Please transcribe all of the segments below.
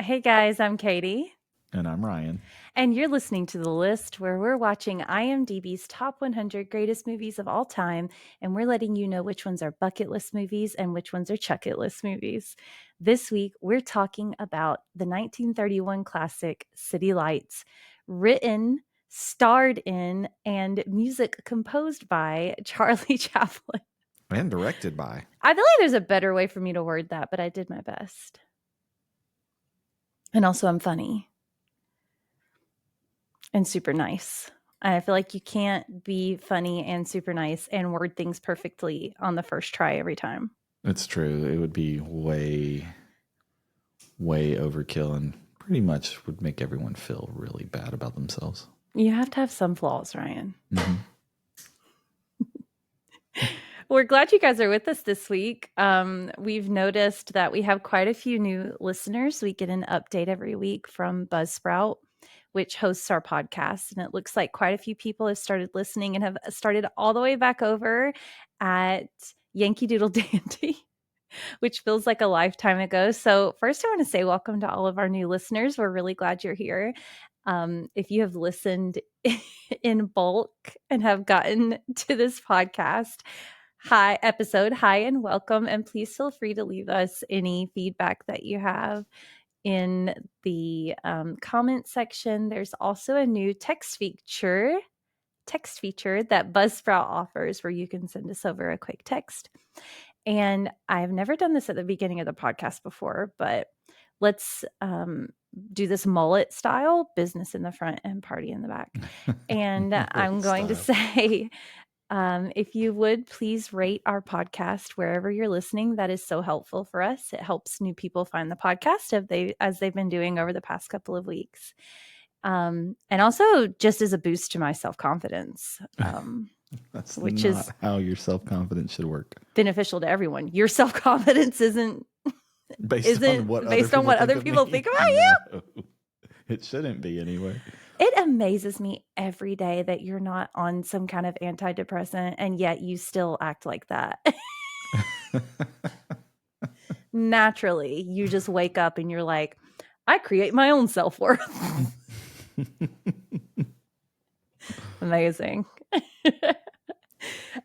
Hey guys, I'm Katie, And I'm Ryan. and you're listening to The List, where we're watching IMDb's top 100 greatest movies of all time, and we're letting you know which ones are bucket list movies and which ones are chuck it list movies. This week, we're talking about the 1931 classic City Lights, written, starred in, and music composed by Charlie Chaplin. And directed by. I feel like there's a better way for me to word that, but I did my best. And also, I'm funny and super nice. I feel like you can't be funny and super nice and word things perfectly on the first try every time. It's true. It would be way overkill and pretty much would make everyone feel really bad about themselves. You have to have some flaws, Ryan. Mm-hmm. We're glad you guys are with us this week. We've noticed that we have quite a few new listeners. We get an update every week from Buzzsprout, which hosts our podcast. And it looks like quite a few people have started listening and have started all the way back over at Yankee Doodle Dandy, which feels like a lifetime ago. So first, I want to say welcome to all of our new listeners. We're really glad you're here. If you have listened in bulk and have gotten to this podcast, hi and welcome. And please feel free to leave us any feedback that you have in the comment section. There's also a new text feature that Buzzsprout offers where you can send us over a quick text. And I've never done this at the beginning of the podcast before, but let's do this mullet style, business in the front and party in the back. And I'm going to say, if you would please rate our podcast wherever you're listening. That is so helpful for us. It helps new people find the podcast as they've been doing over the past couple of weeks. And also just as a boost to my self-confidence. That's which not is how your self-confidence should work. Beneficial to everyone. Your self-confidence isn't Based on what other people think about you. No, it shouldn't be anyway. It amazes me every day that you're not on some kind of antidepressant and yet you still act like that. Naturally, you just wake up and you're like, I create my own self-worth. Amazing.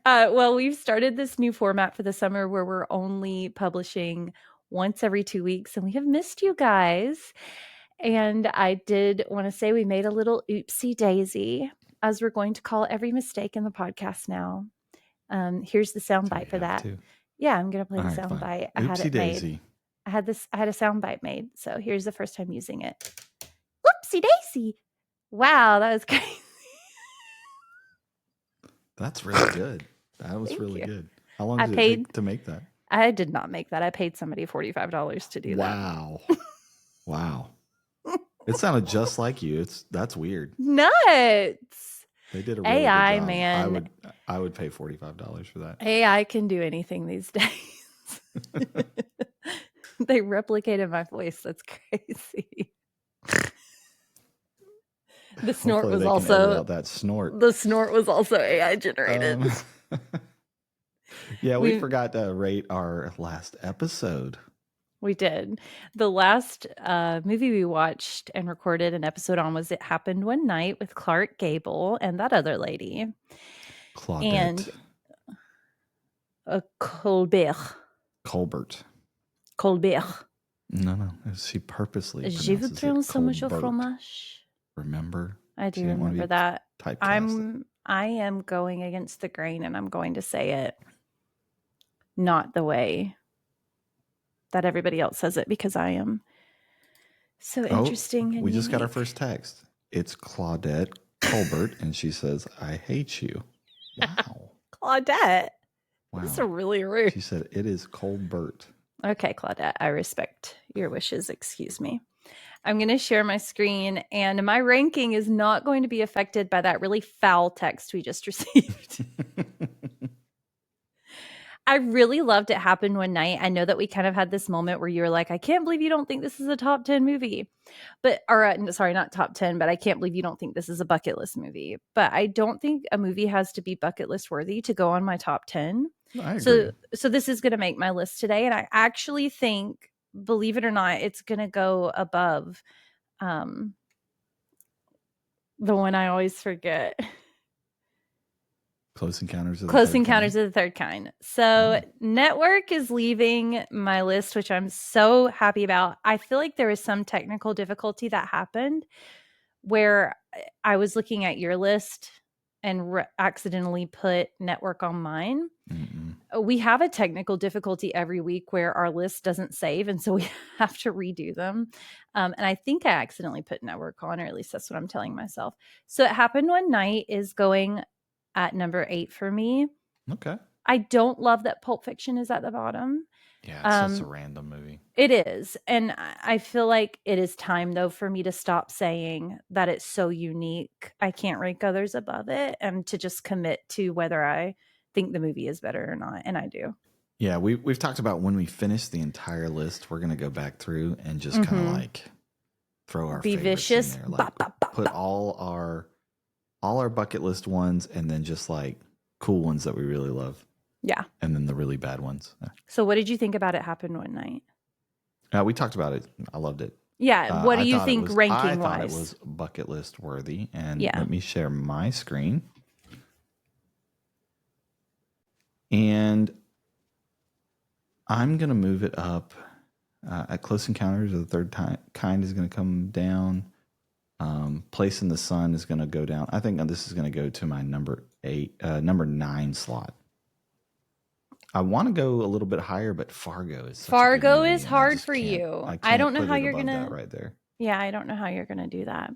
Well, we've started this new format for the summer where we're only publishing once every 2 weeks, and we have missed you guys. And I did want to say we made a little oopsie daisy, as we're going to call every mistake in the podcast now. Here's the sound bite for that. Yeah, I'm going to play the sound bite. I had it made. I had a sound bite made. So here's the first time using it. Whoopsie daisy. Wow, that was crazy. That's really good. That was really good. How long did it take to make that? I did not make that. I paid somebody $45 to do that. Wow. Wow. It sounded just like you. That's weird. Nuts. They did a really AI, good job. man. I would pay $45 for that. AI can do anything these days. They replicated my voice. That's crazy. The snort was also that snort. The snort was also AI generated. Yeah, we forgot to rate our last episode. We did. The last movie we watched and recorded an episode on was It Happened One Night with Clark Gable and that other lady. Claudette. And Colbert. No. She purposely Je voudrais so much fromage. Remember? I do remember that. I am going against the grain and I'm going to say it not the way that everybody else says it because I am so interesting. We just got our first text. It's Claudette Colbert and she says, I hate you. Wow. Claudette. Wow. That's really rude. She said, it is Colbert. Okay, Claudette, I respect your wishes. Excuse me. I'm going to share my screen, and my ranking is not going to be affected by that really foul text we just received. I really loved It Happened One Night. I know that we kind of had this moment where you were like, I can't believe you don't think this is a top 10 movie. Sorry, not top 10, but I can't believe you don't think this is a bucket list movie. But I don't think a movie has to be bucket list worthy to go on my top 10. I agree. So this is going to make my list today. And I actually think believe it or not, it's going to go above the one I always forget. Close Encounters of the Close Third Encounters Kind. of the Third Kind. So Network is leaving my list, which I'm so happy about. I feel like there was some technical difficulty that happened where I was looking at your list and accidentally put Network on mine. Mm-mm. We have a technical difficulty every week where our list doesn't save, and so we have to redo them. And I think I accidentally put Network on, or at least that's what I'm telling myself. So It Happened One Night is going at number 8 for me. Okay. I don't love that Pulp Fiction is at the bottom. Yeah, it's such a random movie. It is. And I feel like it is time, though, for me to stop saying that it's so unique. I can't rank others above it, and to just commit to whether I think the movie is better or not. And I do. Yeah, we've talked about when we finish the entire list, we're gonna go back through and just kind of like throw our Be favorites vicious. in there, like put all our bucket list ones, and then just like cool ones that we really love. Yeah. And then the really bad ones. So what did you think about It Happened One Night? We talked about it. I loved it. Yeah. What do you think ranking I thought wise? it was bucket list worthy. And Yeah. let me share my screen. And I'm going to move it up. At Close Encounters of the Third Kind is going to come down. Place in the Sun is going to go down. I think this is going to go to my number 9 slot. I want to go a little bit higher, but Fargo is hard for you. I don't know how you're going to right there. Yeah, I don't know how you're going to do that.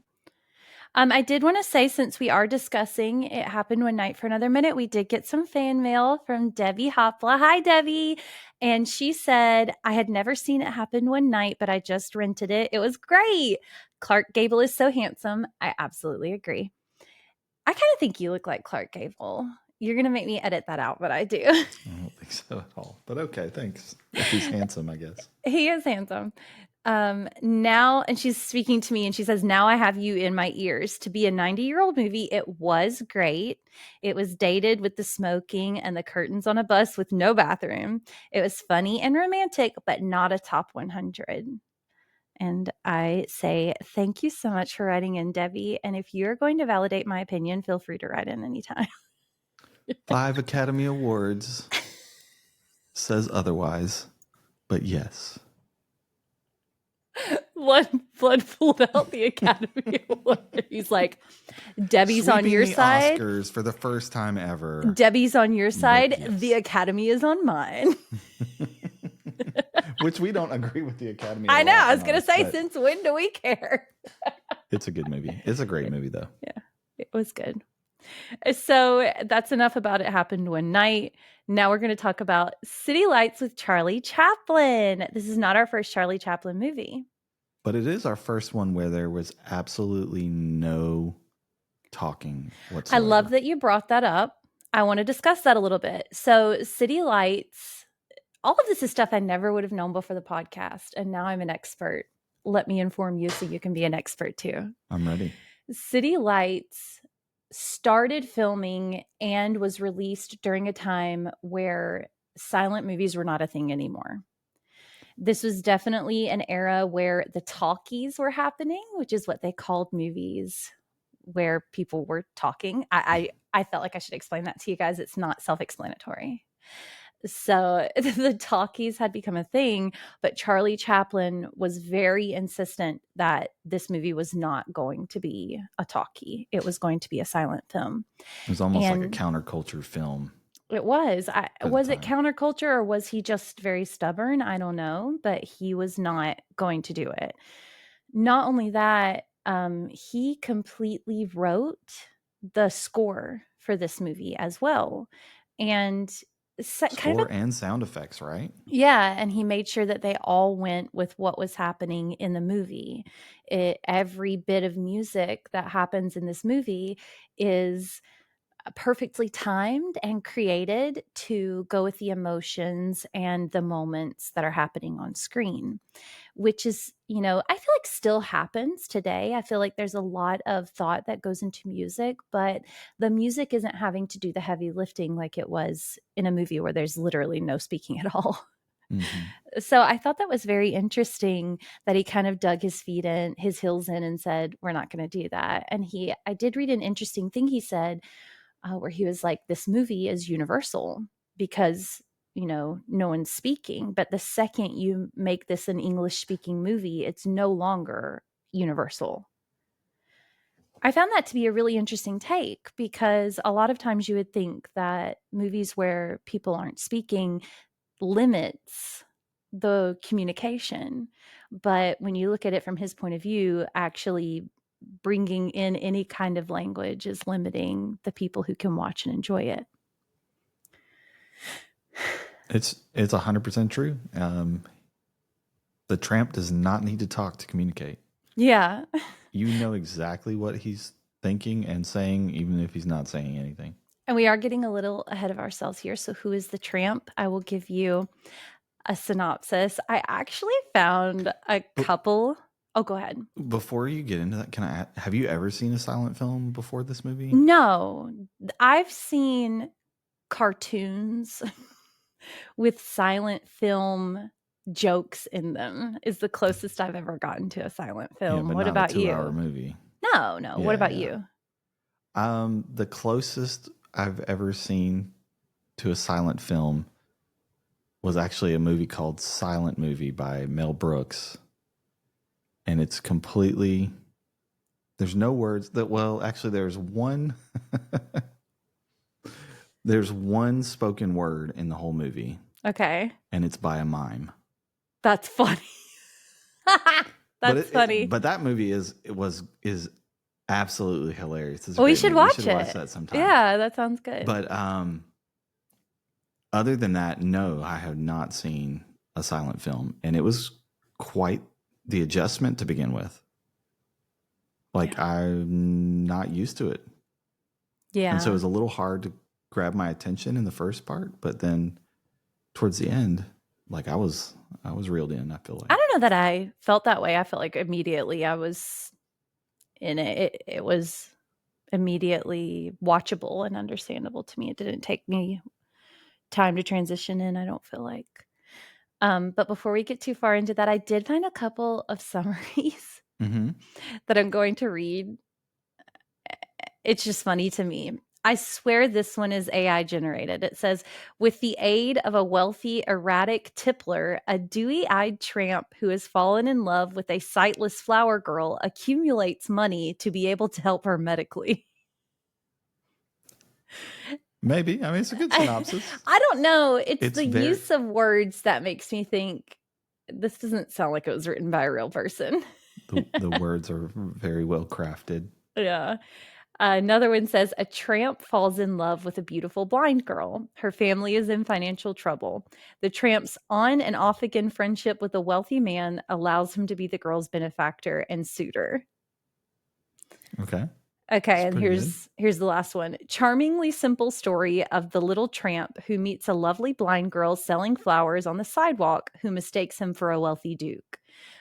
I did want to say, since we are discussing It Happened One Night for another minute, we did get some fan mail from Debbie Hopla. Hi, Debbie. And she said, I had never seen It Happen One Night, but I just rented it. It was great. Clark Gable is so handsome. I absolutely agree. I kind of think you look like Clark Gable. You're going to make me edit that out, but I do. I don't think so at all. But okay, thanks. If he's handsome, I guess. He is handsome. Now, and she's speaking to me and she says, now I have you in my ears. To be a 90-year-old movie, it was great. It was dated with the smoking and the curtains on a bus with no bathroom. It was funny and romantic, but not a top 100. And I say, thank you so much for writing in, Debbie. And if you're going to validate my opinion, feel free to write in anytime. 5 Academy Awards says otherwise, but yes. Blood pulled out the Academy Award. He's like, Debbie's Sweeping on your the side. Oscars for the first time ever. Debbie's on your side. Yes. The Academy is on mine. Which we don't agree with the Academy. I know. I was going to say, since when do we care? It's a good movie. It's a great movie, though. Yeah, it was good. So that's enough about It Happened One Night. Now we're going to talk about City Lights with Charlie Chaplin. This is not our first Charlie Chaplin movie. But it is our first one where there was absolutely no talking whatsoever. I love that you brought that up. I want to discuss that a little bit. So City Lights, all of this is stuff I never would have known before the podcast. And now I'm an expert. Let me inform you so you can be an expert too. I'm ready. City Lights started filming and was released during a time where silent movies were not a thing anymore. This was definitely an era where the talkies were happening, which is what they called movies where people were talking. I felt like I should explain that to you guys. It's not self-explanatory. So the talkies had become a thing, but Charlie Chaplin was very insistent that this movie was not going to be a talkie. It was going to be a silent film. It was almost like a counterculture film. It was. Was it counterculture, or was he just very stubborn? I don't know, but he was not going to do it. Not only that, he completely wrote the score for this movie as well. And score and sound effects, right? Yeah, and he made sure that they all went with what was happening in the movie. Every bit of music that happens in this movie is perfectly timed and created to go with the emotions and the moments that are happening on screen, which is, I feel like still happens today. I feel like there's a lot of thought that goes into music, but the music isn't having to do the heavy lifting like it was in a movie where there's literally no speaking at all. Hmm. So I thought that was very interesting that he kind of dug his heels in and said, "We're not going to do that." And I did read an interesting thing he said, where he was like, "This movie is universal because no one's speaking, but the second you make this an English speaking movie, it's no longer universal." I found that to be a really interesting take because a lot of times you would think that movies where people aren't speaking limits the communication. But when you look at it from his point of view, actually bringing in any kind of language is limiting the people who can watch and enjoy it. It's 100% true. The tramp does not need to talk to communicate. Yeah. You know exactly what he's thinking and saying, even if he's not saying anything. And we are getting a little ahead of ourselves here. So, who is the tramp? I will give you a synopsis. I actually found a But couple. Oh, go ahead. before you get into that, have you ever seen a silent film before this movie? No, I've seen cartoons with silent film jokes in them, is the closest I've ever gotten to a silent Yeah, film. but What not a about 2 hour you? movie. No, no. What Yeah, about yeah. you? The closest I've ever seen to a silent film was actually a movie called Silent Movie by Mel Brooks. And it's completely, there's no words that, well, actually, there's one spoken word in the whole movie, Okay. and it's by a mime. That's funny. That's funny. But that movie is absolutely hilarious. It's a Well, we great should movie. We should watch watch it. that sometime. Yeah, that sounds good. But other than that, no, I have not seen a silent film, and it was quite the adjustment to begin with. Like, Yeah. I'm not used to it, and so it Yeah. was a little hard to grab my attention in the first part, but then towards the end, like I was reeled in. I feel I like. don't know that I felt that way. I felt like immediately I was in it. It was immediately watchable and understandable to me. It didn't take me time to transition in, I don't feel like. But before we get too far into that, I did find a couple of summaries Mm-hmm. that I'm going to read. It's just funny to me. I swear this one is AI generated. It says, with the aid of a wealthy, erratic tippler, a dewy eyed tramp who has fallen in love with a sightless flower girl accumulates money to be able to help her medically. Maybe. I mean, it's a good synopsis. I don't know. It's It's the very use of words that makes me think this doesn't sound like it was written by a real person. the words are very well crafted. Yeah. Another one says a tramp falls in love with a beautiful blind girl. Her family is in financial trouble. The tramp's on and off again friendship with a wealthy man allows him to be the girl's benefactor and suitor. Okay, Okay, it's and pretty good. here's the last one. Charmingly simple story of the little tramp who meets a lovely blind girl selling flowers on the sidewalk who mistakes him for a wealthy duke.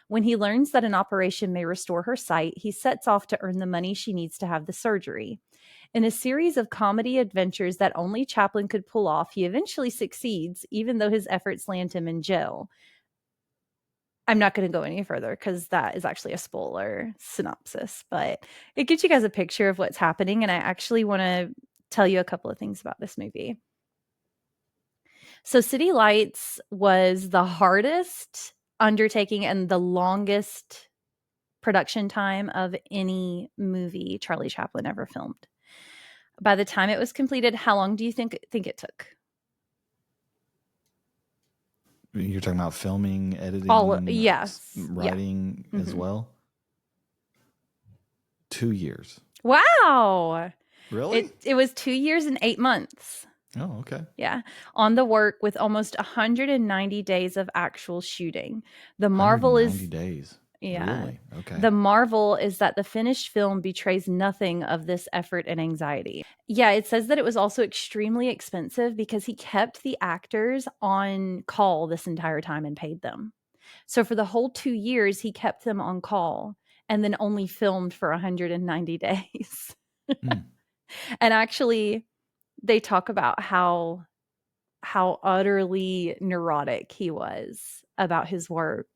When he learns that an operation may restore her sight, he sets off to earn the money she needs to have the surgery. In a series of comedy adventures that only Chaplin could pull off, he eventually succeeds, even though his efforts land him in jail. I'm not going to go any further because that is actually a spoiler synopsis, but it gives you guys a picture of what's happening. And I actually want to tell you a couple of things about this movie. So, City Lights was the hardest undertaking and the longest production time of any movie Charlie Chaplin ever filmed. By the time it was completed, how long do you think it took? You're talking about filming, All editing, yes, yeah. writing as Mhm. well. 2 years. Wow. Really? It was 2 years and 8 months. Oh, okay. Yeah, on the work with almost 190 days of actual shooting. The marvel 190 is days. yeah. Really? Okay. The marvel is that the finished film betrays nothing of this effort and anxiety. Yeah, it says that it was also extremely expensive because he kept the actors on call this entire time and paid them. So for the whole 2 years, he kept them on call and then only filmed for 190 days. Hmm. And actually, they talk about how how utterly neurotic he was about his work.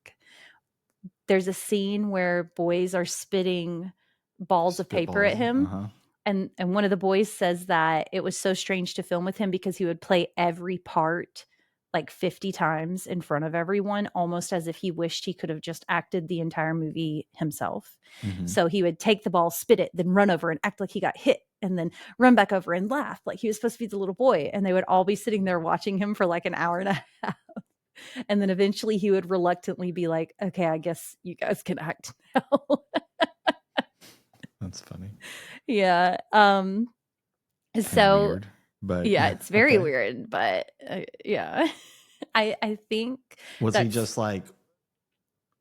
There's a scene where boys are spitting balls of paper at Spitballs. him, Uh-huh. and one of the boys says that it was so strange to film with him because he would play every part like 50 times in front of everyone, almost as if he wished he could have just acted the entire movie himself. Mm-hmm. So he would take the ball, spit it, then run over and act like he got hit, and then run back over and laugh like he was supposed to be the little boy. And they would all be sitting there watching him for like an hour and a half. And then eventually he would reluctantly be like, okay, I guess you guys can act now. That's funny. Yeah. Kind of So weird, but yeah, it's very okay. weird, but yeah. I think Was he that's just like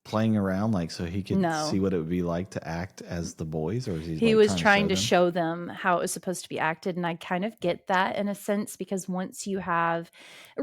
playing around, like so he could see no. what it would be like to act as the boys, or is he He like was trying to show trying to them? show them how it was supposed to be acted, and I kind of get that in a sense because once you have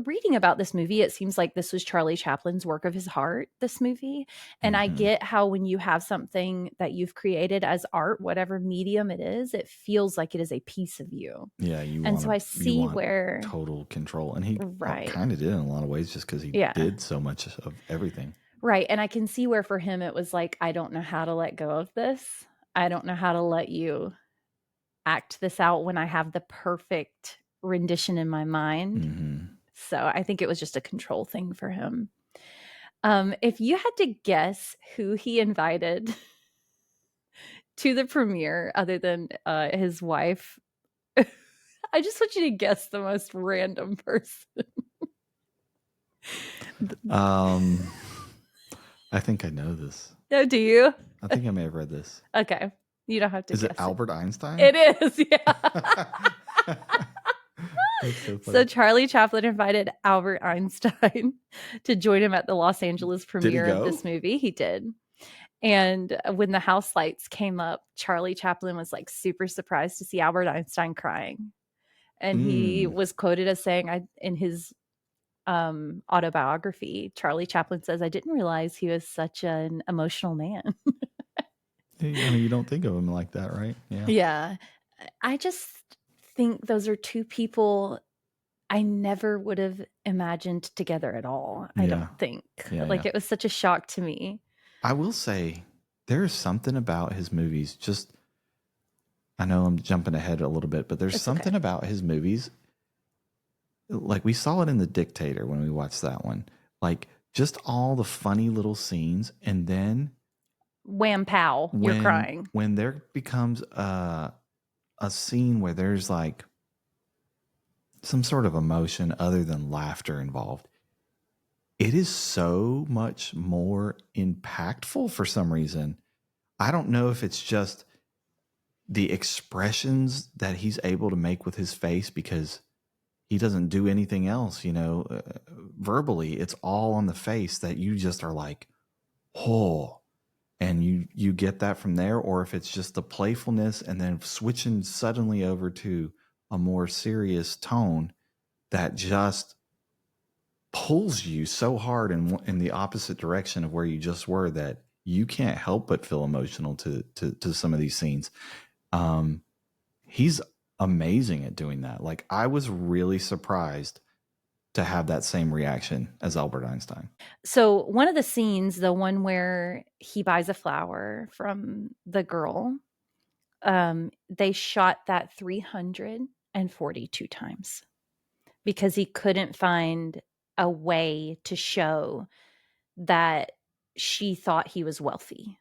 reading about this movie, it seems like this was Charlie Chaplin's work of his heart, this movie. And I Mm-hmm. get how when you have something that you've created as art, whatever medium it is, it feels like it is a piece of you. Yeah, And so I you see want where total control, and he right. kind of did in a lot of ways, just because he Yeah. did so much of everything. Right, and I can see where for him it was like, "I don't know how to let go of this. I don't know how to let you act this out when I have the perfect rendition in my mind." Mm-hmm. So, I think it was just a control thing for him. If you had to guess who he invited to the premiere other than, his wife, I just want you to guess the most random person. Um, I think I know this. Oh, do you? I think I may have read this. Okay. You don't have to Is it guess it. Albert Einstein? It is, yeah. That's so So funny. Charlie Chaplin invited Albert Einstein to join him at the Los Angeles Did he premiere of go? this movie. He did. And when the house lights came up, Charlie Chaplin was like super surprised to see Albert Einstein crying. And he Mm. was quoted as saying in his autobiography, Charlie Chaplin says, I didn't realize he was such an emotional man. I mean, you don't think of him like that, right? Yeah. Yeah. I just think those are two people I never would have imagined together at all, I don't Yeah. think. Yeah. Yeah. Like, it was such a shock to me. I will say there's something about his movies. Just, I know I'm jumping ahead a little bit, but there's It's something okay. about his movies. Like we saw it in The Dictator when we watched that one. Like just all the funny little scenes. And then Wham pow, you're crying. when there becomes a scene where there's like some sort of emotion other than laughter involved, it is so much more impactful for some reason. I don't know if it's just the expressions that he's able to make with his face because he doesn't do anything else, verbally. It's all on the face that you just are like, oh, and you get that from there, or if it's just the playfulness and then switching suddenly over to a more serious tone that just pulls you so hard in the opposite direction of where you just were that you can't help but feel emotional to some of these scenes. Um, he's amazing at doing that. Like I was really surprised to have that same reaction as Albert Einstein. So, one of the scenes, the one where he buys a flower from the girl, they shot that 342 times because he couldn't find a way to show that she thought he was wealthy.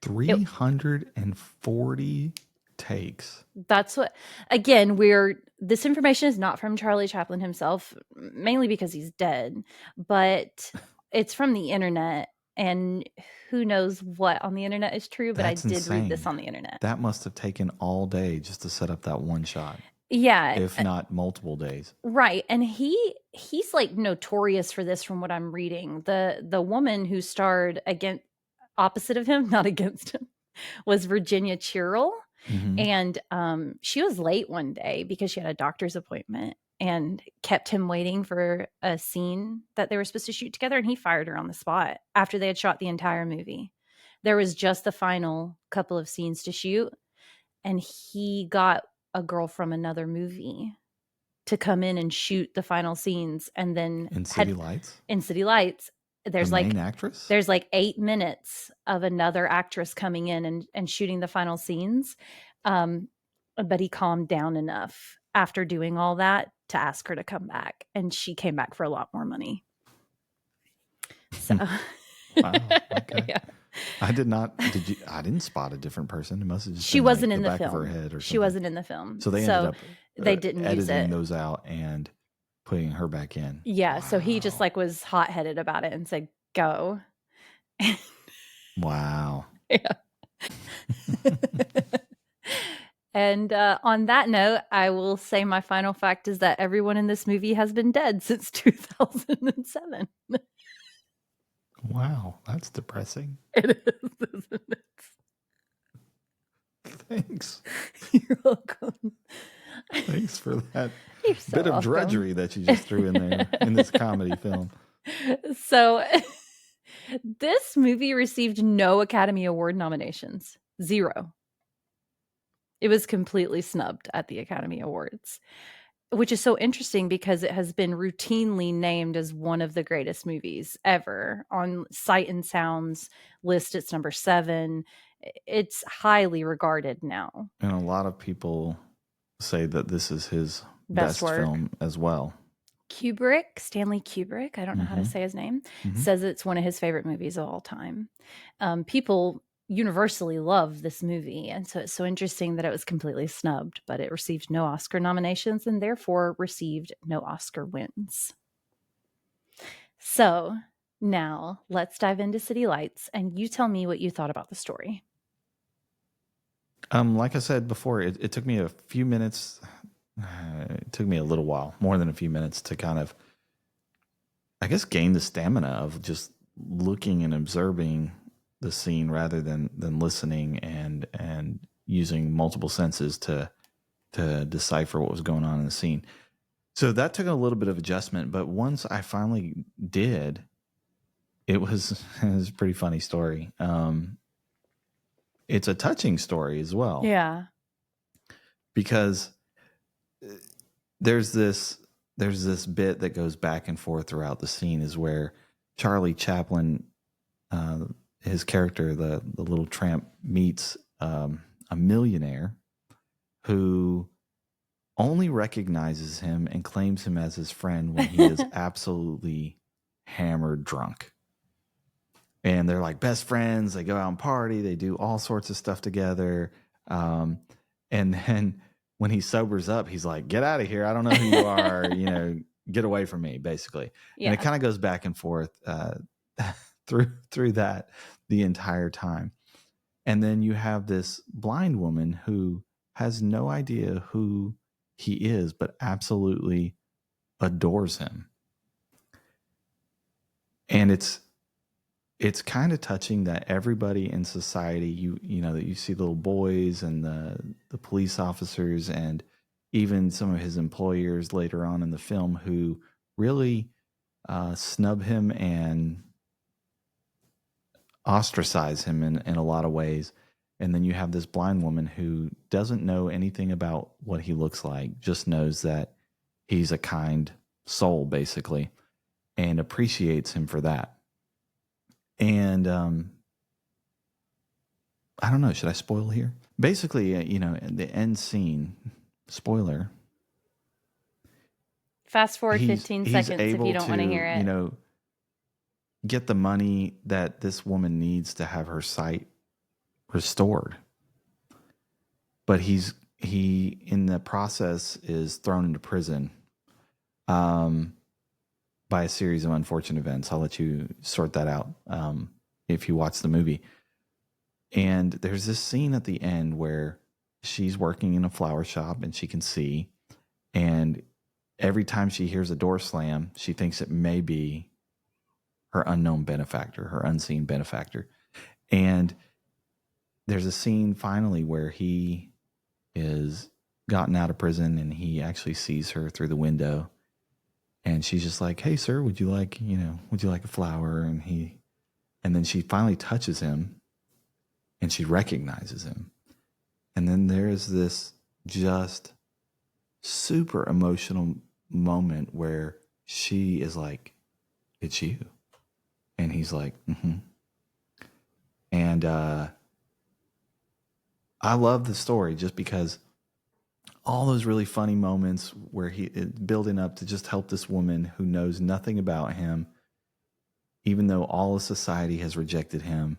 It 340 takes. That's what again, we're this information is not from Charlie Chaplin himself, mainly because he's dead, but it's from the internet, and who knows what on the internet is true, but I That's did read this insane. on the internet. That must have taken all day just to set up that one shot, Yeah, if not multiple days. right, and he's, like, notorious for this from what I'm reading. The woman who starred against opposite of him, not against him, was Virginia Chirrell. Mm-hmm. And she was late one day because she had a doctor's appointment and kept him waiting for a scene that they were supposed to shoot together. And he fired her on the spot after they had shot the entire movie. There was just the final couple of scenes to shoot. And he got a girl from another movie to come in and shoot the final scenes, and then In City Lights? in City Lights, The main actress? there's like 8 minutes of another actress coming in and shooting the final scenes. But he calmed down enough after doing all that to ask her to come back, and she came back for a lot more money. So Wow. Okay. yeah. I didn't spot a different person. It must have just She been wasn't like in the the back of her film. head or She something. wasn't in the film. So they ended up they didn't use editing it. those out and putting her back in. Yeah, Wow. so he just like was hot-headed about it and said, "Go." Wow. Yeah. And on that note, I will say my final fact is that everyone in this movie has been dead since 2007. Wow, that's depressing. It is, isn't it? Thanks. You're welcome. Thanks for that You're so bit of welcome. drudgery that you just threw in there in this comedy film. So this movie received no Academy Award nominations. 0. It was completely snubbed at the Academy Awards, which is so interesting because it has been routinely named as one of the greatest movies ever. On Sight and Sound's list, it's number 7. It's highly regarded now. And a lot of people say that this is his Best best work. film as well. Stanley Kubrick, I don't know how to say his name, Mhm. says it's one of his favorite movies of all time. People universally love this movie, and so it's so interesting that it was completely snubbed, but it received no Oscar nominations and therefore received no Oscar wins. So now let's dive into City Lights, and you tell me what you thought about the story. Like I said before, it took me a few minutes. It took me a little while, more than a few minutes, to kind of, I guess, gain the stamina of just looking and observing the scene rather than listening and using multiple senses to decipher what was going on in the scene. So that took a little bit of adjustment, but once I finally did, it was a pretty funny story. It's a touching story as well. Yeah. Because there's this bit that goes back and forth throughout the scene, is where Charlie Chaplin, his character, the little tramp, meets a millionaire who only recognizes him and claims him as his friend when he is absolutely hammered drunk. And they're like best friends. They go out and party. They do all sorts of stuff together. And then when he sobers up, he's like, "Get out of here. I don't know who you are. Get away from me," basically. Yeah. And it kind of goes back and forth through that the entire time. And then you have this blind woman who has no idea who he is, but absolutely adores him. And it's kind of touching that everybody in society, you know, that you see the little boys and the police officers and even some of his employers later on in the film who really snub him and ostracize him in a lot of ways. And then you have this blind woman who doesn't know anything about what he looks like, just knows that he's a kind soul, basically, and appreciates him for that. And I don't know, should I spoil here? Basically, the end scene, spoiler. Fast forward 15 seconds if you don't want to hear it. Get the money that this woman needs to have her sight restored. But he in the process is thrown into prison by a series of unfortunate events. I'll let you sort that out if you watch the movie. And there's this scene at the end where she's working in a flower shop and she can see. And every time she hears a door slam, she thinks it may be her unknown benefactor, her unseen benefactor. And there's a scene finally where he is gotten out of prison and he actually sees her through the window. And she's just like, "Hey, sir, would you like a flower?" And then she finally touches him and she recognizes him. And then there's this just super emotional moment where she is like, "It's you," and he's like, "Mm-hmm." And I love the story just because all those really funny moments where building up to just help this woman who knows nothing about him, even though all of society has rejected him,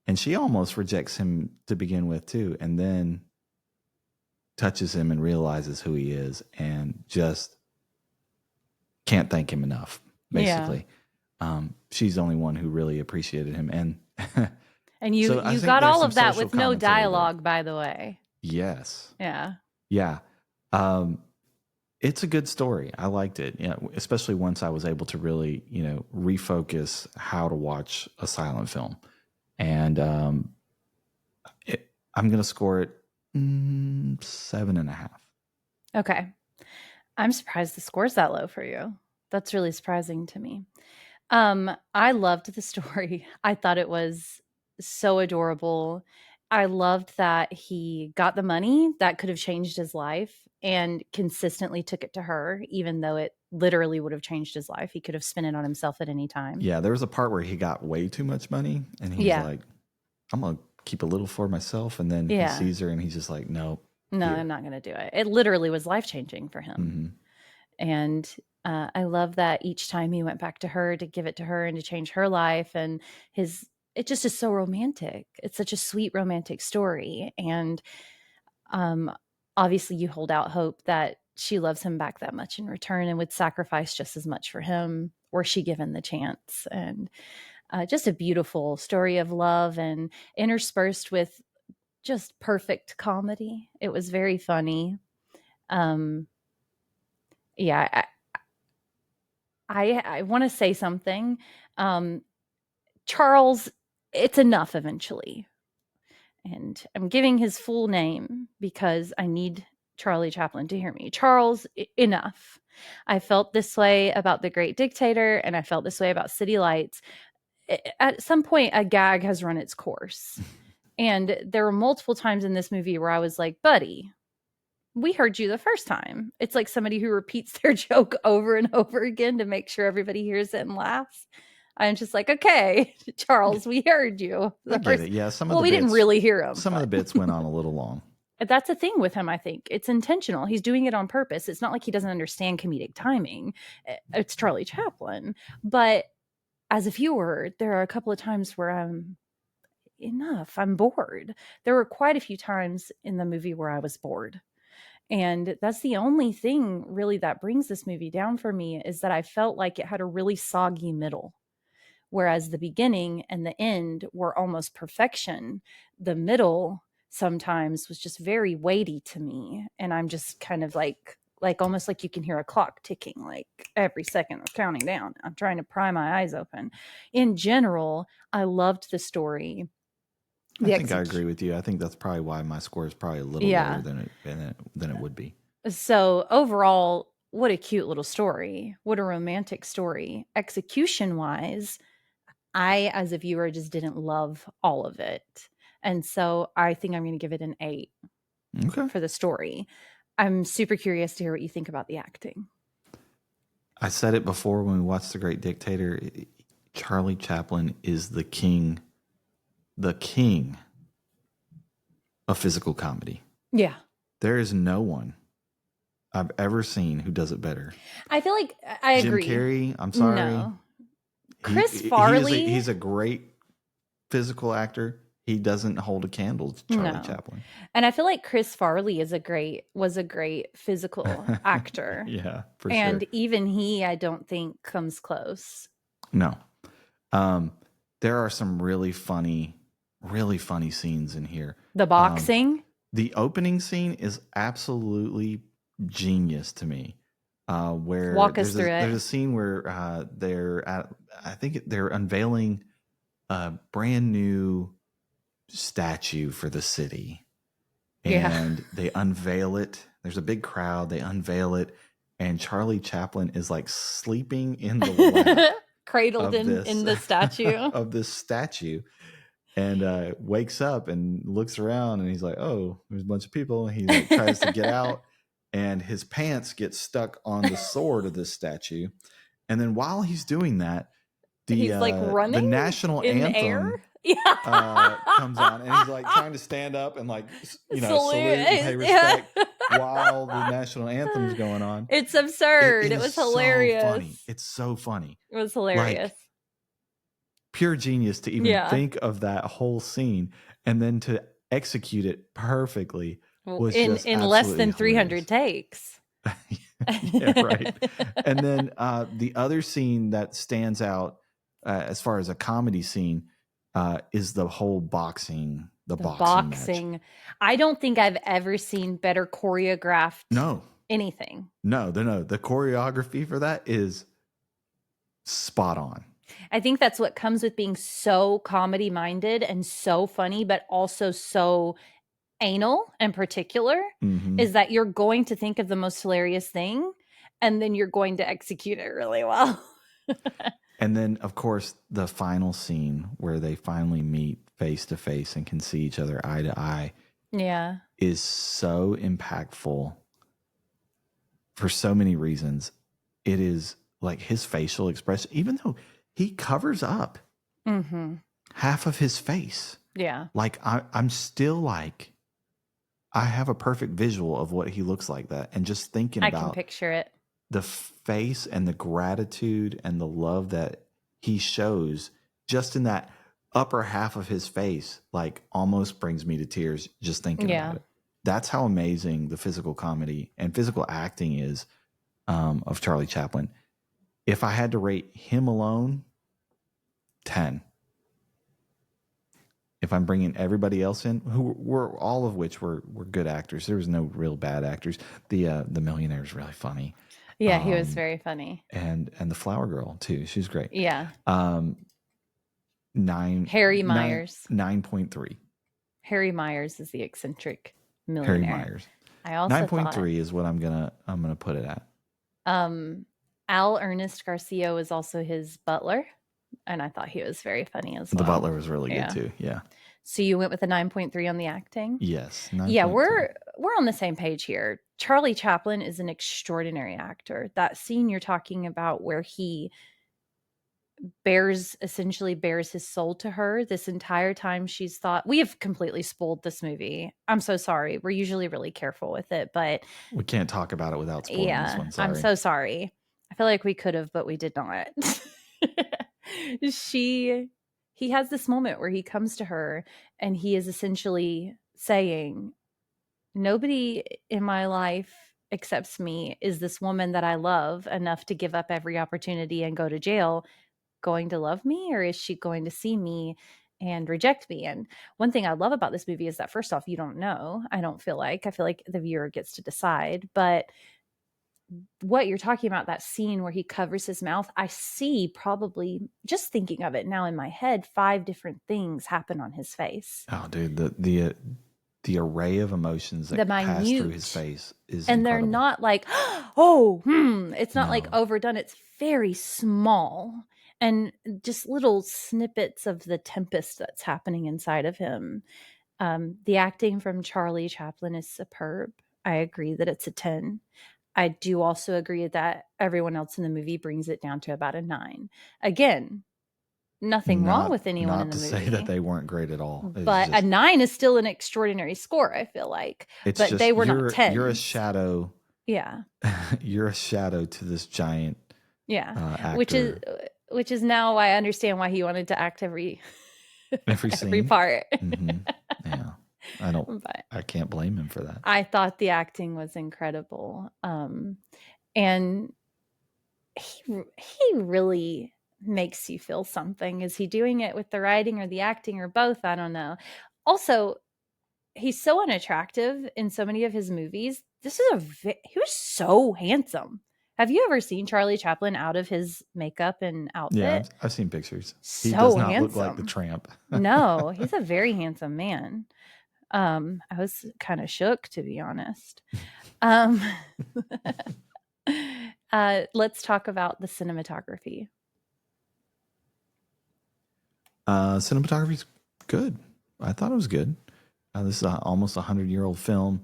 and she almost rejects him to begin with too, and then touches him and realizes who he is, and just can't thank him enough. Yeah. Basically, she's the only one who really appreciated him, and And you so I you think got there's all some of that social with no commentary there. dialogue, by the way. Yes, Yeah. yeah. Um, it's a good story. I liked it, especially once I was able to really, refocus how to watch a silent film. And I'm going to score it 7.5. Okay. I'm surprised the score's that low for you. That's really surprising to me. I loved the story. I thought it was so adorable. I loved that he got the money that could have changed his life and consistently took it to her, even though it literally would have changed his life. He could have spent it on himself at any time. Yeah, there was a part where he got way too much money, and he's Yeah. like, "I'm gonna keep a little for myself." And then he Yeah. sees her, and he's just like, "No, No, I'm here." not going to do it. It literally was life changing for him. Mm-hmm. And I love that each time he went back to her to give it to her and to change her life, and his it just is so romantic. It's such a sweet romantic story, and um, obviously you hold out hope that she loves him back that much in return and would sacrifice just as much for him were she given the chance. And just a beautiful story of love and interspersed with just perfect comedy. It was very funny. Um, yeah, I want to say something. Um, Charles, it's enough eventually. And I'm giving his full name because I need Charlie Chaplin to hear me. Charles, enough. I felt this way about The Great Dictator, and I felt this way about City Lights. At some point, a gag has run its course. And there were multiple times in this movie where I was like, buddy, we heard you the first time. It's like somebody who repeats their joke over and over again to make sure everybody hears it and laughs. I'm just like, okay, Charles, we heard you I the get first. it. Yeah, some of Well, the we didn't bits, really hear him, some of the but bits went on a little long. that's a thing with him. I think it's intentional. He's doing it on purpose. It's not like he doesn't understand comedic timing. It's Charlie Chaplin. But as a viewer, there are a couple of times where I'm bored. There were quite a few times in the movie where I was bored. And that's the only thing really that brings this movie down for me, is that I felt like it had a really soggy middle. Whereas the beginning and the end were almost perfection, the middle sometimes was just very weighty to me. And I'm just kind of like almost like you can hear a clock ticking, like every second of counting down. I'm trying to pry my eyes open. In general, I loved the story. I The think I execution. agree with you. I think that's probably why my score is probably a little lower Yeah. than it would be. So overall, what a cute little story. What a romantic story. Execution wise, I, as a viewer, just didn't love all of it. And so I think I'm going to give it an 8 Okay. for the story. I'm super curious to hear what you think about the acting. I said it before when we watched The Great Dictator. Charlie Chaplin is the king of physical comedy. Yeah. There is no one I've ever seen who does it better. I feel like I Jim agree. Carrey, I'm sorry. No. Chris He's Farley? a great physical actor. He doesn't hold a candle to Charlie No. Chaplin. And I feel like Chris Farley was a great physical actor. Yeah, for sure. And even he, I don't think, comes close. No. Um, there are some really funny scenes in here. The boxing? The opening scene is absolutely genius to me. Where Walk us through there's it. a scene where I think they're unveiling a brand new statue for the city, Yeah. and they unveil it. There's a big crowd. They unveil it, and Charlie Chaplin is like sleeping in the lap Cradled of this in the statue. of this statue, and wakes up and looks around, and he's like, "Oh, there's a bunch of people." And he like tries to get out, and his pants get stuck on the sword of this statue. And then while he's doing that, he's like running the national in air. anthem Yeah. comes on, and he's like trying to stand up and like salute and pay Yeah. respect while the national anthem's going on. It's absurd. It was so hilarious. funny. It's so funny. It was hilarious. Like, pure genius to even think of that whole scene and then to execute it perfectly was just in less than 300 hilarious. takes. Yeah, right. And then the other scene that stands out as far as a comedy scene is the whole boxing, the boxing match. I don't think I've ever seen better choreographed anything. No. The choreography for that is spot on. I think that's what comes with being so comedy minded and so funny, but also so anal and particular, is that you're going to think of the most hilarious thing and then you're going to execute it really well. And then, of course, the final scene where they finally meet face to face and can see each other eye to eye. Yeah. Is so impactful for so many reasons. It is like his facial expression, even though he covers up half of his face. Yeah. Like I'm still like, I have a perfect visual of what he looks like that. And just thinking about, I can picture it. The face and the gratitude and the love that he shows just in that upper half of his face, like almost brings me to tears just thinking about it. That's how amazing the physical comedy and physical acting is of Charlie Chaplin. If I had to rate him alone, 10. If I'm bringing everybody else in, who were all of which were good actors, there was no real bad actors. The millionaire is really funny. Yeah, he was very funny. And the flower girl too, she's great. Yeah. Harry Myers. 9.3. Harry Myers is the eccentric millionaire. Harry Myers. I also 9.3 is what I'm gonna put it at. Al Ernest Garcia was also his butler, and I thought he was very funny as well. The butler was really good too. Yeah. So you went with a 9.3 on the acting? Yes. 9. Yeah, we're on the same page here. Charlie Chaplin is an extraordinary actor. That scene you're talking about where he essentially bears his soul to her this entire time she's thought. We have completely spoiled this movie. I'm so sorry. We're usually really careful with it, but we can't talk about it without spoiling this one. Sorry. I'm so sorry. I feel like we could have, but we did not. He has this moment where he comes to her and he is essentially saying, nobody in my life accepts me. Is this woman that I love enough to give up every opportunity and go to jail going to love me, or is she going to see me and reject me? And one thing I love about this movie is that, first off, you don't know. I feel like the viewer gets to decide, but what you're talking about, that scene where he covers his mouth, I see, probably just thinking of it now in my head, 5 different things happen on his face. Oh, dude, the array of emotions that pass through his face is and incredible. They're not like, it's not like overdone. It's very small and just little snippets of the tempest that's happening inside of him. The acting from Charlie Chaplin is superb. I agree that it's a 10. I do also agree that everyone else in the movie brings it down to about a 9. Again, nothing wrong with anyone in the movie. Not to say that they weren't great at all. But a 9 is still an extraordinary score, I feel like. But they were not 10. You're a shadow. Yeah. You're a shadow to this giant actor. Which is now I understand why he wanted to act every part. Yeah. I can't blame him for that. I thought the acting was incredible. And he really makes you feel something. Is he doing it with the writing or the acting or both? I don't know. Also, he's so unattractive in so many of his movies. He was so handsome. Have you ever seen Charlie Chaplin out of his makeup and outfit? Yeah, I've seen pictures. He does not look like the tramp. No, he's a very handsome man. I was kind of shook, to be honest. Let's talk about the cinematography. Cinematography's good. I thought it was good. This is almost 100-year-old film.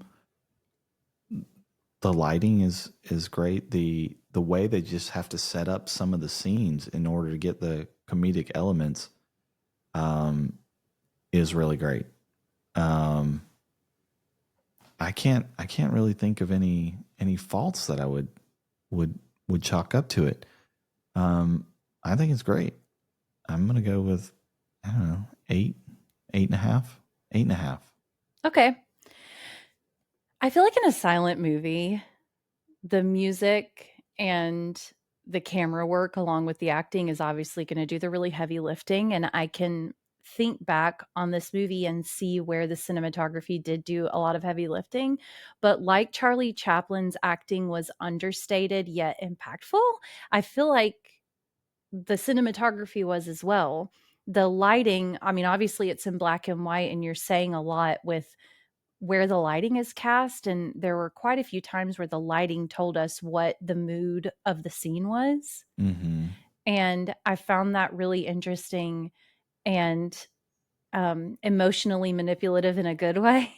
the lighting is great. The way they just have to set up some of the scenes in order to get the comedic elements um, is really great. Um, I can't really think of any faults that I would would chalk up to it. Um, I think it's great. I'm gonna go with I don't know 8.5, 8.5. Okay. I feel like in a silent movie, the music and the camera work along with the acting is obviously going to do the really heavy lifting, and I can think back on this movie and see where the cinematography did do a lot of heavy lifting, but like Charlie Chaplin's acting was understated yet impactful, I feel like the cinematography was as well. The lighting, I mean, obviously it's in black and white and you're saying a lot with where the lighting is cast, and there were quite a few times where the lighting told us what the mood of the scene was, Mm-hmm. and I found that really interesting and, emotionally manipulative in a good way.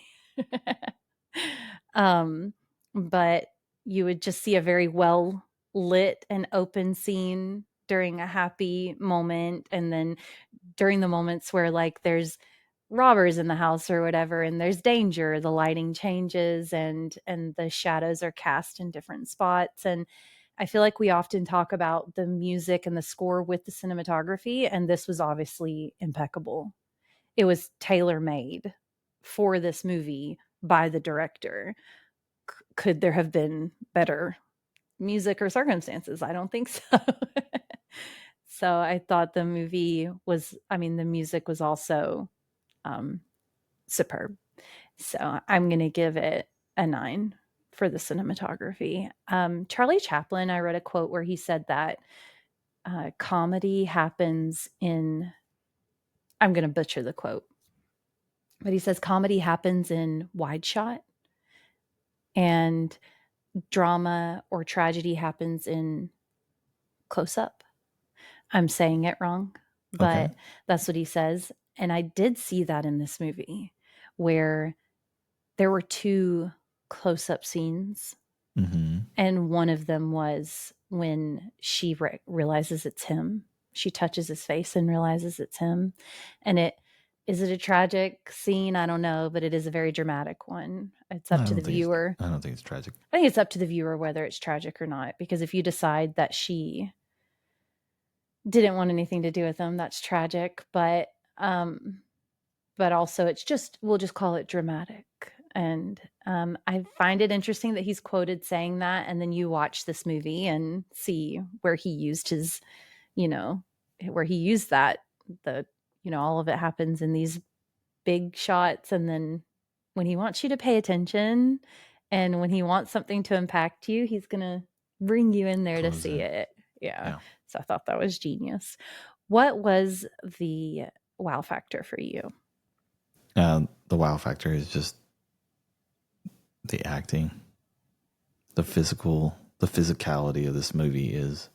Um, but you would just see a very well lit and open scene during a happy moment, and then during the moments where, like, there's robbers in the house or whatever and there's danger, the lighting changes and the shadows are cast in different spots, and I feel like we often talk about the music and the score with the cinematography, and this was obviously impeccable. It was tailor-made for this movie by the director. Could there have been better music or circumstances? I don't think so. So I thought the movie was, I mean, the music was also um, superb. So I'm going to give it a 9 for the cinematography. Charlie Chaplin, I read a quote where he said that comedy happens in, I'm going to butcher the quote, but he says comedy happens in wide shot and drama or tragedy happens in close up. I'm saying it wrong, Okay. but that's what he says. And I did see that in this movie where there were two close up scenes. Mm-hmm. And one of them was when she realizes it's him. She touches his face and realizes it's him. And it is it a tragic scene? I don't know, but it is a very dramatic one. It's up to the viewer. I don't think it's tragic. I think it's up to the viewer whether it's tragic or not, because if you decide that she didn't want anything to do with him, that's tragic. But also it's just, we'll just call it dramatic. And I find it interesting that he's quoted saying that, and then you watch this movie and see where he used his, you know, where he used that, the, all of it happens in these big shots, and then when he wants you to pay attention and when he wants something to impact you, he's gonna bring you in there to Close see in. it. Yeah. Yeah. So I thought that was genius. What was the wow factor for you? The wow factor is just the acting, the physicality of this movie is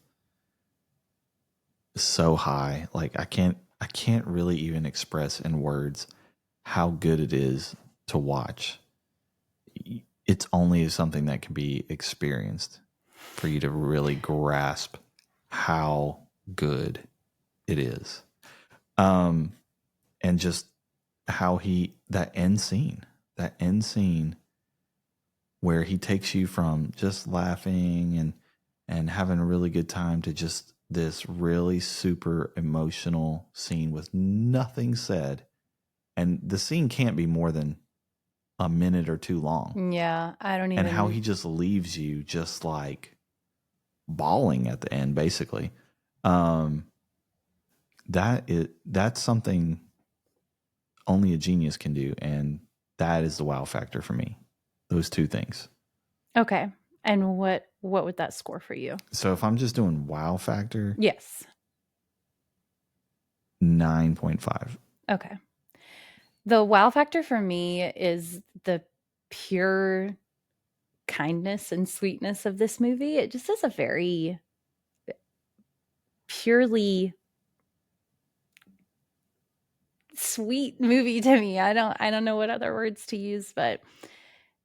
so high. Like I can't really even express in words how good it is to watch. It's only something that can be experienced for you to really grasp how good it is. Um, and just how that end scene where he takes you from just laughing and having a really good time to just this really super emotional scene with nothing said. And the scene can't be more than a minute or two long. Yeah, I don't And how even. he just leaves you just like bawling at the end, basically. Um, that's something only a genius can do, and that is the wow factor for me. Those two things. Okay. And what would that score for you? So if I'm just doing wow factor, Yes. 9.5. Okay. The wow factor for me is the pure kindness and sweetness of this movie. It just is a very purely sweet movie to me. I don't know what other words to use, but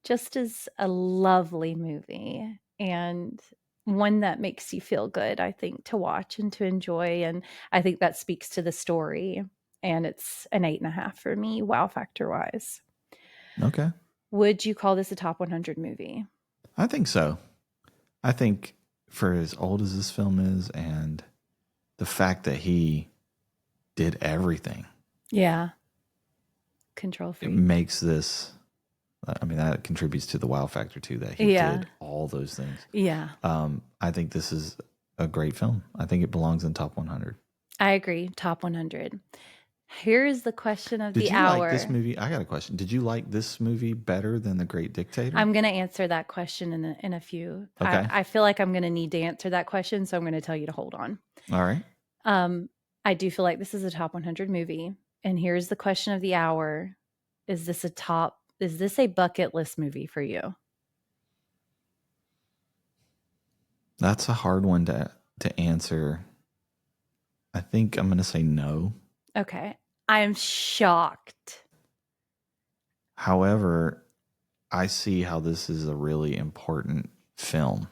just as a lovely movie and one that makes you feel good, I think, to watch and to enjoy. And I think that speaks to the story. And it's an 8.5 for me, wow factor wise. Okay. Would you call this a top 100 movie? I think so. I think for as old as this film is and the fact that he did everything, Yeah. Control it freak. makes this, I mean, that contributes to the wow factor too, that he Yeah. did all those things. Yeah. I think this is a great film. I think it belongs in top 100. I agree. Top 100. Here's the question of Did the you like this hour. movie? I got a question. Did you like this movie better than The Great Dictator? I'm going to answer that question in a few. Okay. I feel like I'm going to need to answer that question, so I'm going to tell you to hold on. All right. I do feel like this is a top 100 movie. And here's the question of the hour. Is this a bucket list movie for you? That's a hard one to answer. I think I'm going to say no. Okay. I am shocked. However, I see how this is a really important film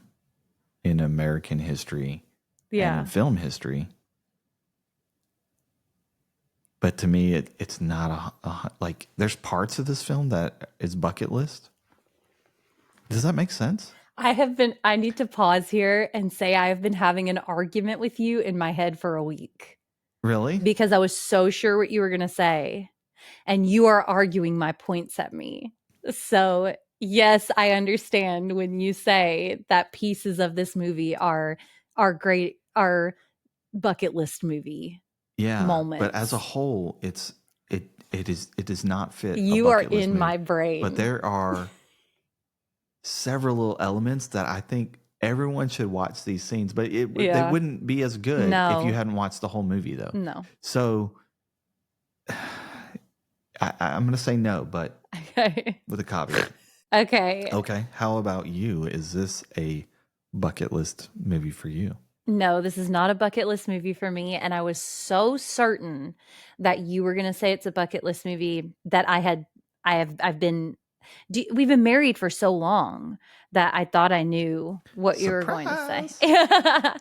in American history and in film history. But to me, it's not like there's parts of this film that is bucket list. Does that make sense? I need to pause here and say I have been having an argument with you in my head for a week Really? because I was so sure what you were going to say. And you are arguing my points at me. So, yes, I understand when you say that pieces of this movie are great, are bucket list movie Yeah, moments. but as a whole, it does not fit a You are bucket list in movie. my brain. But there are several little elements that I think everyone should watch these scenes. But they wouldn't be as good if you hadn't watched the whole movie, though. No. So I'm going to say no, but with a caveat. Okay. Okay. How about you? Is this a bucket list movie for you? No, this is not a bucket list movie for me. And I was so certain that you were going to say it's a bucket list movie that we've been married for so long that I thought I knew what you were going to say.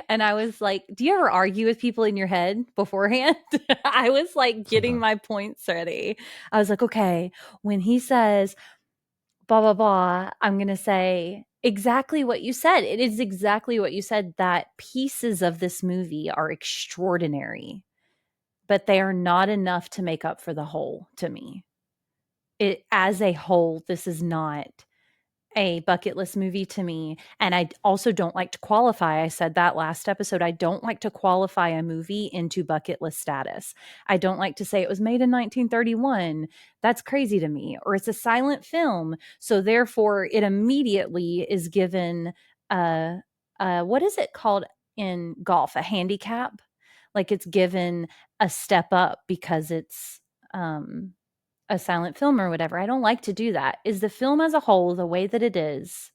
And I was like, do you ever argue with people in your head beforehand? I was like getting my points ready. I was like, okay, when he says blah, blah, blah, I'm going to say exactly what you said. It is exactly what you said, that pieces of this movie are extraordinary, but they are not enough to make up for the whole to me. It as a whole, this is not a bucket list movie to me. And I also don't like to qualify. I said that last episode. I don't like to qualify a movie into bucket list status. I don't like to say it was made in 1931. That's crazy to me. Or it's a silent film. So therefore, it immediately is given what is it called in golf? A handicap? Like it's given a step up because it's a silent film or whatever. I don't like to do that. Is the film as a whole, the way that it is,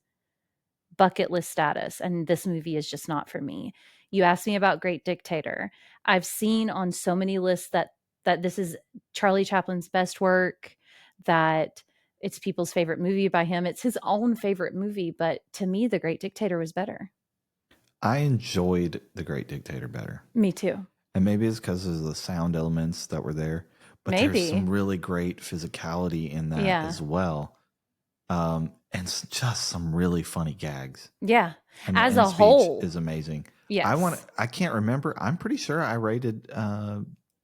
bucket list status? And this movie is just not for me. You asked me about Great Dictator. I've seen on so many lists that this is Charlie Chaplin's best work, that it's people's favorite movie by him. It's his own favorite movie, but to me, The Great Dictator was better. I enjoyed The Great Dictator better. Me too. And maybe it's because of the sound elements that were there. But there's some really great physicality in that as well. And just some really funny gags. Yeah. And as a whole is amazing. Yes. I can't remember. I'm pretty sure I rated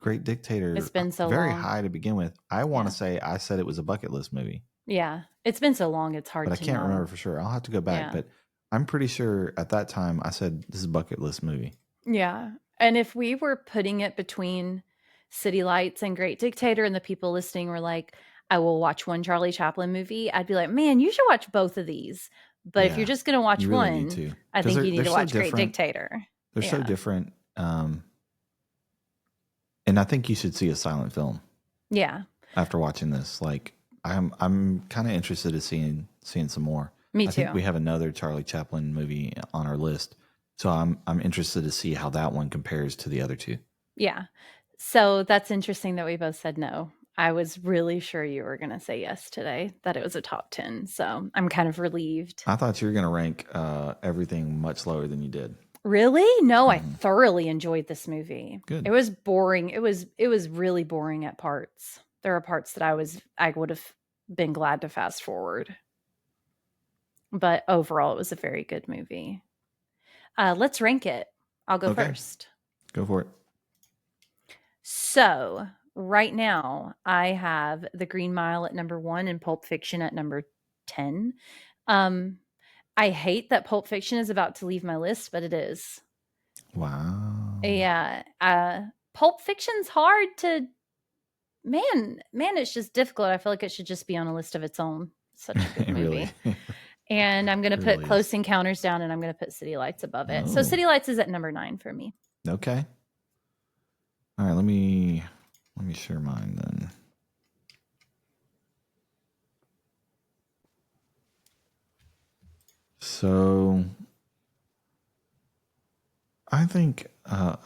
Great Dictator it's been so very long. high to begin with. I want to say I said it was a bucket list movie. Yeah. It's been so long, it's hard to know. But I can't remember for sure. I'll have to go back. But I'm pretty sure at that time I said this is a bucket list movie. Yeah. And if we were putting it between City Lights and Great Dictator, and the people listening were like, I will watch one Charlie Chaplin movie, I'd be like, man, you should watch both of these. But if you're just going to watch one, I think you need to watch Great Dictator. They're so different. And I think you should see a silent film. Yeah. After watching this, like I'm kind of interested in seeing some more. Me too. I think we have another Charlie Chaplin movie on our list. So I'm interested to see how that one compares to the other two. Yeah. So that's interesting that we both said no. I was really sure you were going to say yes today, that it was a top 10. So I'm kind of relieved. I thought you were going to rank everything much lower than you did. Really? No, I Hmm. thoroughly enjoyed this movie. Good. It was boring. It was really boring at parts. There are parts that I would have been glad to fast forward. But overall, it was a very good movie. Let's rank it. I'll go Okay, first. go for it. So right now, I have The Green Mile at number 1 and Pulp Fiction at number 10. Um, I hate that Pulp Fiction is about to leave my list, but it is. Wow. Yeah, Pulp Fiction's hard to man, it's just difficult. I feel like it should just be on a list of its own. Such a good It really, movie. it And I'm gonna put really is. Close Encounters down, and I'm gonna put City Lights above it. So Oh, City Lights is at number 9 for me. okay. All right, let me share mine then. So I think A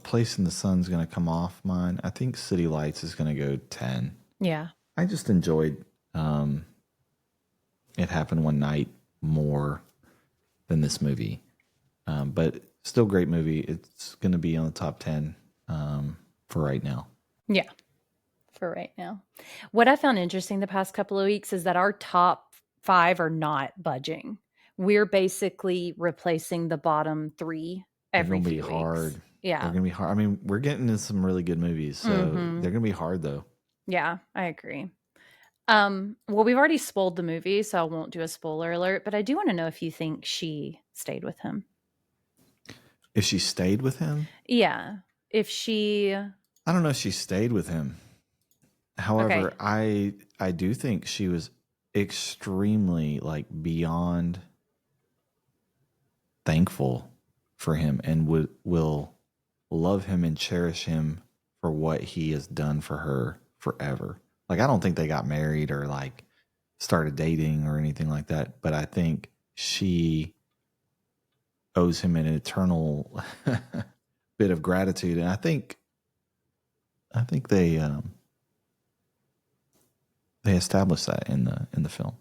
Place in the Sun's going to come off mine. I think City Lights is going to go 10. Yeah. I just enjoyed It Happened One Night more than this movie. But still great movie. It's going to be on the top 10 for right now. Yeah. For right now. What I found interesting the past couple of weeks is that our top 5 are not budging. We're basically replacing the bottom 3 They're every going to be few weeks. hard. They're Yeah. going to be hard. I mean, we're getting into some really good movies, so Mhm. they're going to be hard though. Yeah, I agree. Well, we've already spoiled the movie, so I won't do a spoiler alert, but I do want to know if you think she stayed with him. If she stayed with him, Yeah. If she I don't know if she stayed with him. Okay. However, I do think she was extremely like beyond thankful for him and will love him and cherish him for what he has done for her forever. Like I don't think they got married or like started dating or anything like that, but I think she owes him an eternal bit of gratitude, and I think they established that in the film.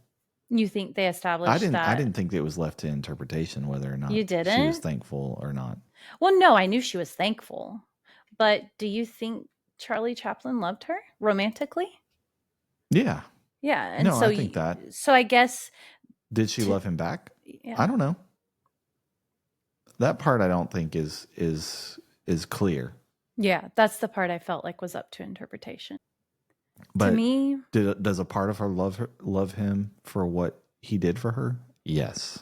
You think they I established didn't I that didn't think it was left to interpretation whether or not you she was didn't? thankful or not. Well, no, I knew she was thankful. But do you think Charlie Chaplin loved her romantically? Yeah. Yeah, and No, so I think that. so I guess Did she to love him back? I yeah. don't know. That part I don't think is clear. Yeah, that's the part I felt like was up to interpretation. To But me, does a part of her love him for what he did for her? Yes.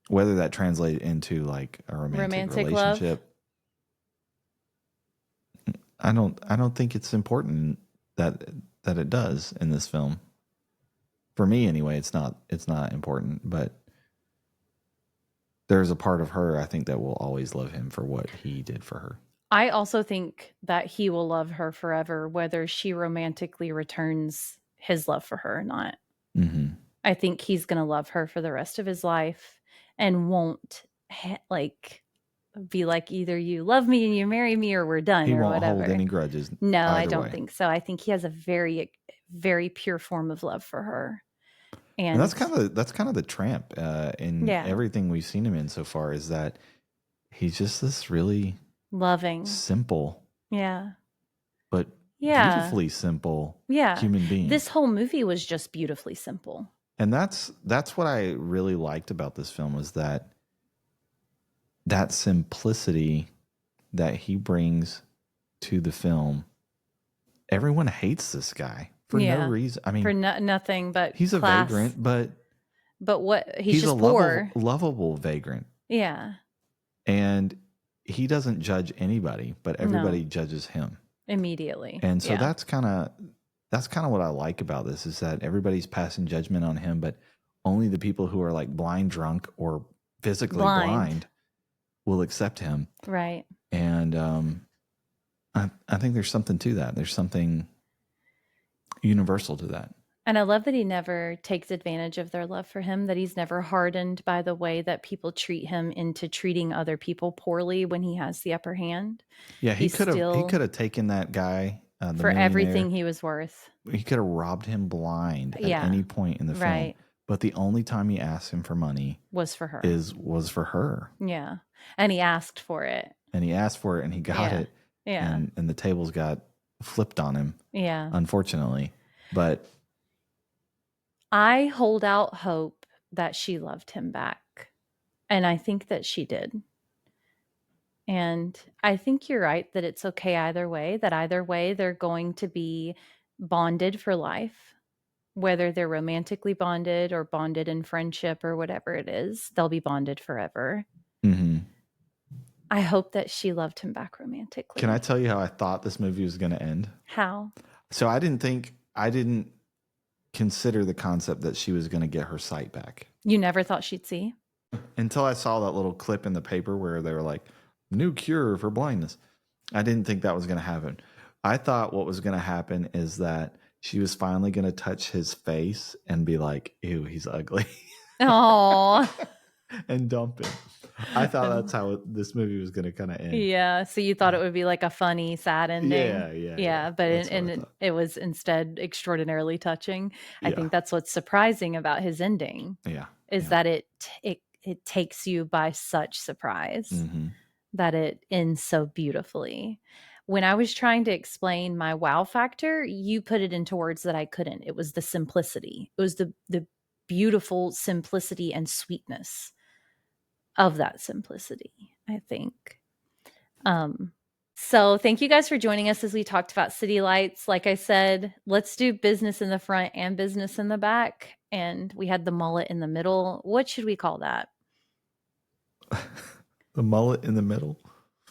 Whether that translated into like a romantic romantic love. relationship, I don't think it's important that it does in this film. For me anyway, it's not important, but there's a part of her I think that will always love him for what he did for her. I also think that he will love her forever, whether she romantically returns his love for her or not. Mm-hmm. I think he's going to love her for the rest of his life and won't like be like either you love me and you marry me or we're done He or won't hold whatever. any grudges No, I either don't way. think so. I think he has a very, very pure form of love for her. And And that's kind of the tramp in yeah, everything we've seen him in so far is that he's just this really loving. simple Yeah. but Yeah. beautifully simple Yeah. human being. This whole movie was just beautifully simple. And that's what I really liked about this film was that simplicity that he brings to the film. Everyone hates this guy for no Yeah. reason. I For mean, nothing but he's a class. vagrant, but But what he's he's a just poor. lovable vagrant. Yeah. And he doesn't judge anybody, but No. everybody judges him. Immediately. And so Yeah. that's kind of what I like about this is that everybody's passing judgment on him, but only the people who are like blind drunk or physically blind will accept him. Right. And I think there's something to that. There's something universal to that. And I love that he never takes advantage of their love for him, that he's never hardened by the way that people treat him into treating other people poorly when he has the upper hand. Yeah, He's he still could have taken that guy, the for millionaire. everything he was worth. He could have robbed him blind at Yeah, any point in the film. right. But the only time he asked him for money Was for her. was for her. Yeah. And he asked for it. And he asked for it and he got Yeah. it. Yeah. And the tables got flipped on him, Yeah. unfortunately. But I hold out hope that she loved him back. And I think that she did. And I think you're right that it's okay either way, that either way they're going to be bonded for life, whether they're romantically bonded or bonded in friendship or whatever it is, they'll be bonded forever. mhm. I hope that she loved him back romantically. Can I tell you how I thought this movie was going to end? How? So I didn't consider the concept that she was going to get her sight back You never thought she'd see? until I saw that little clip in the paper where they were like, new cure for blindness. I didn't think that was going to happen. I thought what was going to happen is that she was finally going to touch his face and be like, ew, he's ugly. Oh. And dump him. I thought that's how this movie was going to kind of end. Yeah. So you thought it would be like a funny, sad ending. Yeah. But That's what I thought. it was instead extraordinarily touching. I Yeah. think that's what's surprising about his ending Yeah. is that it takes you by such surprise Mm-hmm. that it ends so beautifully. When I was trying to explain my wow factor, you put it into words that I couldn't. It was the simplicity. It was the beautiful simplicity and sweetness of that simplicity, I think. So thank you guys for joining us as we talked about city lights. Like I said, let's do business in the front and business in the back. And we had the mullet in the middle. What should we call that? The mullet in the middle.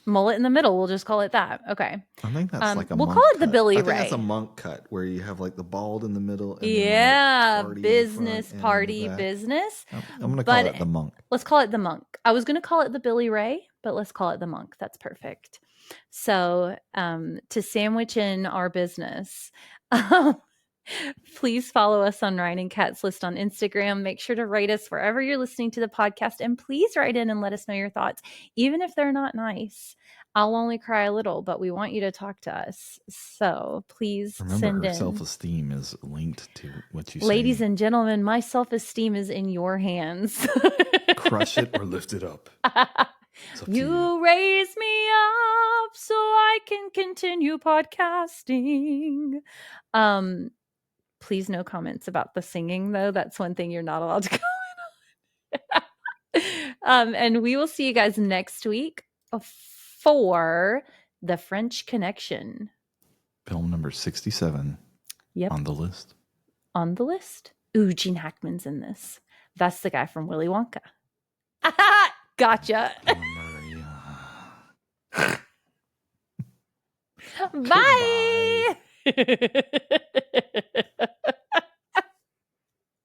Mullet in the middle. We'll just call it that. Okay. I think that's like a we'll monk call it cut. the Billy I Ray. think that's a monk cut where you have like the bald in the middle. And Yeah, then like business party business. I'm going to call it the monk. Let's call it the monk. I was going to call it the Billy Ray, but let's call it the monk. That's perfect. So to sandwich in our business, please follow us on Ryan and Kat's List on Instagram. Make sure to rate us wherever you're listening to the podcast. And please write in and let us know your thoughts, even if they're not nice. I'll only cry a little, but we want you to talk to us. So please Remember, her in. self-esteem is linked to what you say. Ladies and gentlemen, my self-esteem is in your hands. Crush it or lift it up. You raise me up so I can continue podcasting. Please no comments about the singing, though. That's one thing you're not allowed to comment on. And we will see you guys next week for The French Connection. Film number 67. Yep. On the list. On the list. Ooh, Gene Hackman's in this. That's the guy from Willy Wonka. Gotcha. Bye.